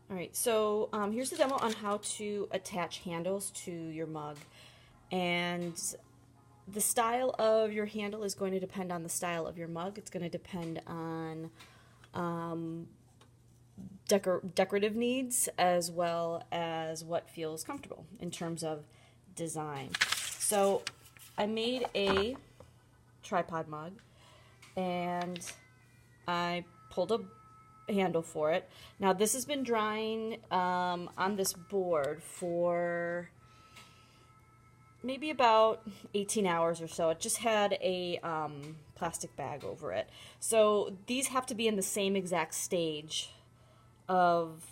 All right, so here's the demo on how to attach handles to your mug. And the style of your handle is going to depend on the style of your mug. It's going to depend on decorative needs as well as what feels comfortable in terms of design. So I made a tripod mug and I pulled a handle for it. Now this has been drying on this board for maybe about 18 hours or so. It just had a plastic bag over it. So these have to be in the same exact stage of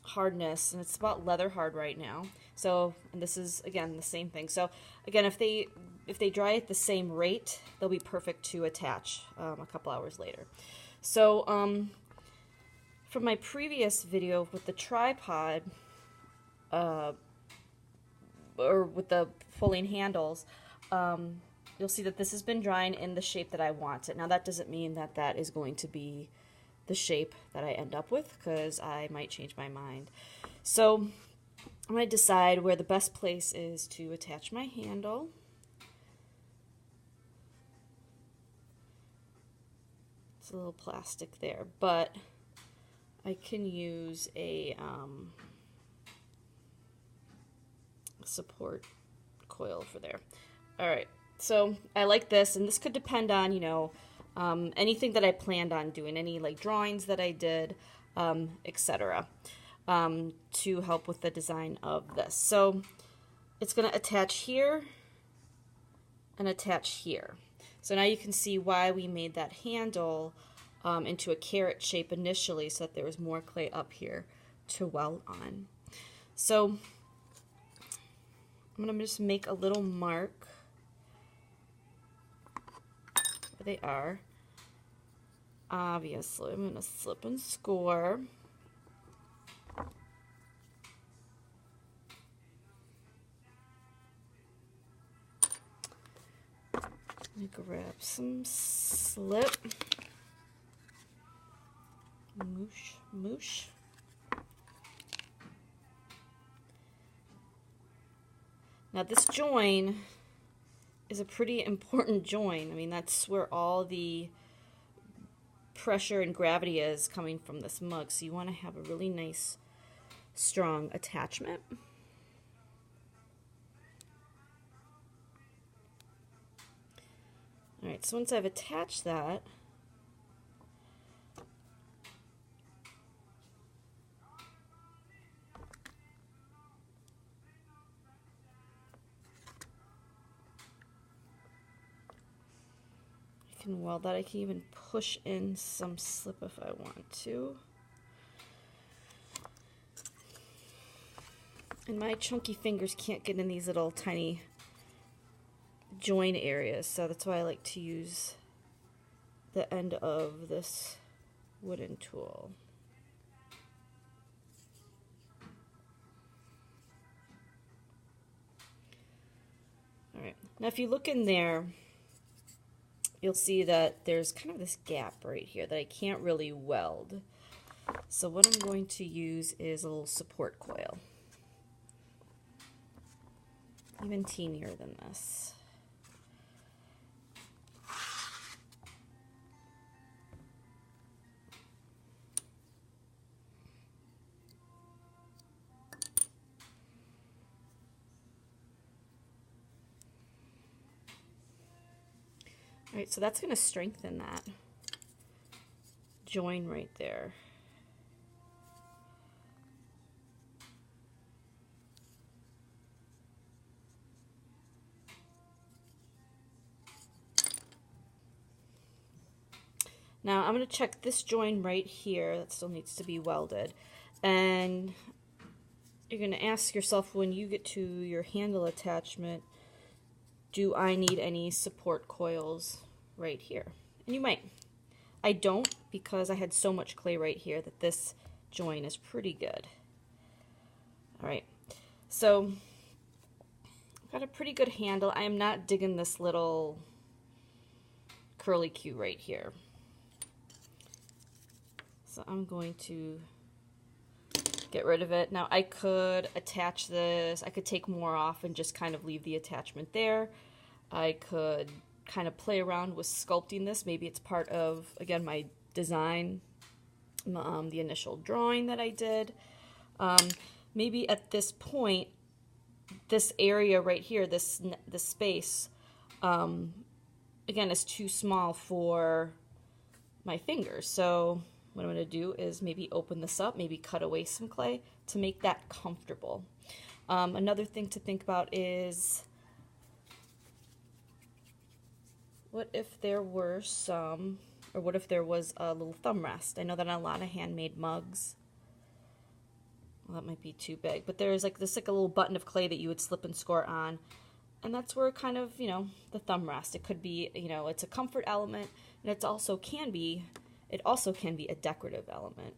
hardness, and it's about leather hard right now. So, and this is again the same thing. So again, if they dry at the same rate, they'll be perfect to attach a couple hours later. So from my previous video with the tripod or with the pulling handles, you'll see that this has been drying in the shape that I want it. Now that doesn't mean that that is going to be the shape that I end up with, because I might change my mind. So I'm going to decide where the best place is to attach my handle. It's a little plastic there, but I can use a support coil for there. Alright, so I like this, and this could depend on, you know, anything that I planned on doing, any like drawings that I did, etc., to help with the design of this. So it's going to attach here and attach here. So now you can see why we made that handle into a carrot shape initially, so that there was more clay up here to weld on. So I'm going to just make a little mark where they are. Obviously, I'm going to slip and score. Let me grab some slip. Moosh, moosh. Now this join is a pretty important join. I mean, that's where all the pressure and gravity is coming from this mug. So you want to have a really nice, strong attachment. Alright, so once I've attached that, I can weld that. I can even push in some slip if I want to. And my chunky fingers can't get in these little tiny join areas, so that's why I like to use the end of this wooden tool. Alright, now if you look in there, you'll see that there's kind of this gap right here that I can't really weld. So what I'm going to use is a little support coil, even teenier than this. Alright, so that's going to strengthen that join right there. Now I'm going to check this join right here that still needs to be welded, and you're going to ask yourself when you get to your handle attachment, do I need any support coils right here? And you might. I don't, because I had so much clay right here that this join is pretty good. Alright, so I've got a pretty good handle. I am not digging this little curly Q right here. So I'm going to get rid of it. Now I could attach this, I could take more off and just kind of leave the attachment there. I could kind of play around with sculpting this. Maybe it's part of, again, my design, the initial drawing that I did. Maybe at this point, this area right here, this space, again, is too small for my fingers. So what I'm going to do is maybe open this up, maybe cut away some clay to make that comfortable. Another thing to think about is, what if there were some, or what if there was a little thumb rest? I know that on a lot of handmade mugs, well, that might be too big, but there's like this, like a little button of clay that you would slip and score on, and that's where kind of, you know, the thumb rest. It could be, you know, it's a comfort element, and it also can be a decorative element.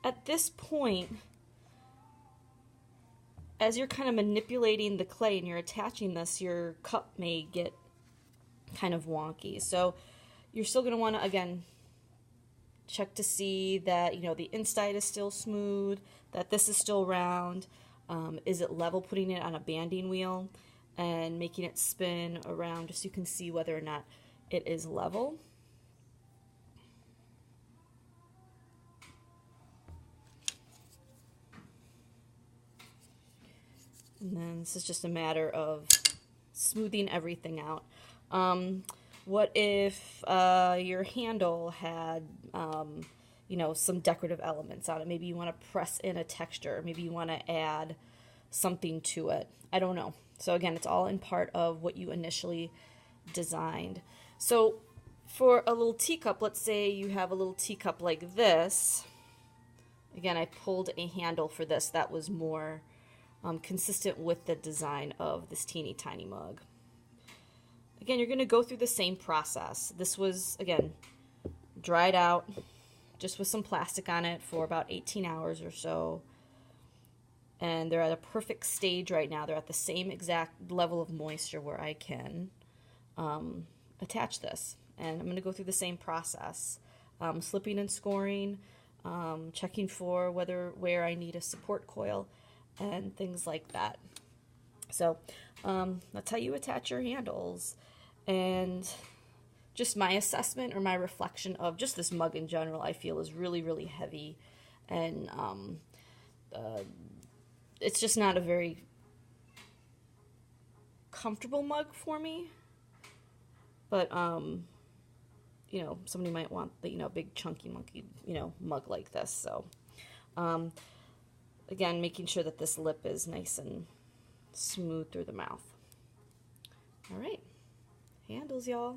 At this point, as you're kind of manipulating the clay and you're attaching this, your cup may get kind of wonky. So you're still going to want to, again, check to see that, you know, the inside is still smooth, that this is still round. Is it level? Putting it on a banding wheel and making it spin around just so you can see whether or not it is level. And then this is just a matter of smoothing everything out. What if your handle had, you know, some decorative elements on it? Maybe you want to press in a texture. Maybe you want to add something to it. I don't know. So again, it's all in part of what you initially designed. So for a little teacup, let's say you have a little teacup like this. Again, I pulled a handle for this that was more consistent with the design of this teeny tiny mug. Again, you're going to go through the same process. This was, again, dried out just with some plastic on it for about 18 hours or so. And they're at a perfect stage right now. They're at the same exact level of moisture where I can attach this. And I'm going to go through the same process. Slipping and scoring, checking for where I need a support coil, and things like that. So that's how you attach your handles. And just my assessment or my reflection of just this mug in general, I feel is really, really heavy. And it's just not a very comfortable mug for me. But, you know, somebody might want the, you know, big chunky monkey, you know, mug like this. So, again, making sure that this lip is nice and smooth through the mouth. All right, handles, y'all.